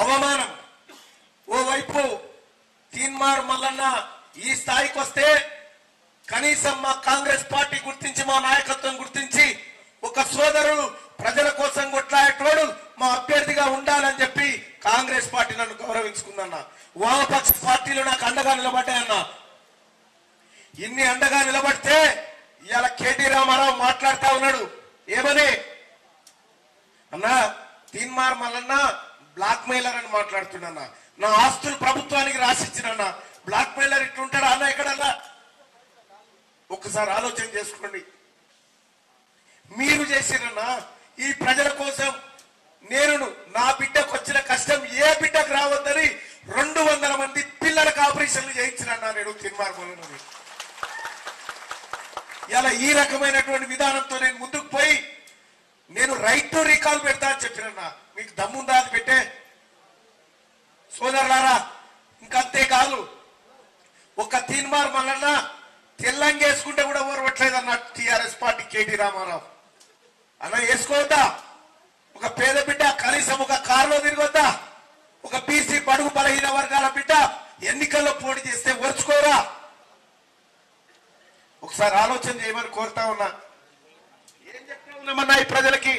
అవమానం. ఓవైపు తీన్మార్ మల్లన్న ఈ స్థాయికి వస్తే కనీసం మా కాంగ్రెస్ పార్టీ గుర్తించి, మా నాయకత్వం గుర్తించి, ఒక సోదరుడు ప్రజల కోసం కొట్లాడేటోడు మా అభ్యర్థిగా ఉండాలని చెప్పి కాంగ్రెస్ పార్టీ నన్ను గౌరవించుకుందన్న. వామపక్ష పార్టీలు నాకు అండగా నిలబడ్డాయన్న. ఇన్ని అండగా నిలబడితే ఇవాళ కేటీ రామారావు మాట్లాడుతా ఉన్నాడు. ఏమని అన్నా, తీన్మార్ మల్లన్న బ్లాక్ మెయిలర్ అని మాట్లాడుతున్నా. నా ఆస్తులు ప్రభుత్వానికి రాసిచ్చినన్నా. బ్లాక్ మెయిలర్ ఇట్లుంటాడా అన్న ఎక్కడన్నా? ఒక్కసారి ఆలోచన చేసుకోండి. మీరు చేసిరన్నా ఈ ప్రజల కోసం. నేను నా బిడ్డకు వచ్చిన కష్టం ఏ బిడ్డకు రావద్దని 200 మంది పిల్లలకు ఆపరేషన్లు చేయించినన్నా నేను తీన్మార్ మల్లన్న. ఇలా ఈ రకమైనటువంటి విధానంతో నేను ముందుకు పోయి నేను రైట్ టు రీకాల్ పెడతా అని చెప్పినన్నా. మీకు దమ్ముందా అది పెట్టే? సోదరులారా, ఇంకంతే కాదు, ఒక తీన్మార్ మల్లన్న తెల్లంగా వేసుకుంటే కూడా ఓర్వట్లేదన్న టిఆర్ఎస్ పార్టీ కేటీ రామారావు అన్న. వేసుకోవద్దా? ఒక పేద బిడ్డ కనీసం ఒక కారులో తిరగొద్దా? ఒక బీసీ బడుగు బలహీన వర్గాల బిడ్డ ఎన్నికల్లో పోటీ చేస్తే ఓర్చుకోరా? ఒకసారి ఆలోచన చేయమని కోరుతా ఉన్నా. ఏం చెప్తా ఉన్నామన్నా ఈ ప్రజలకి?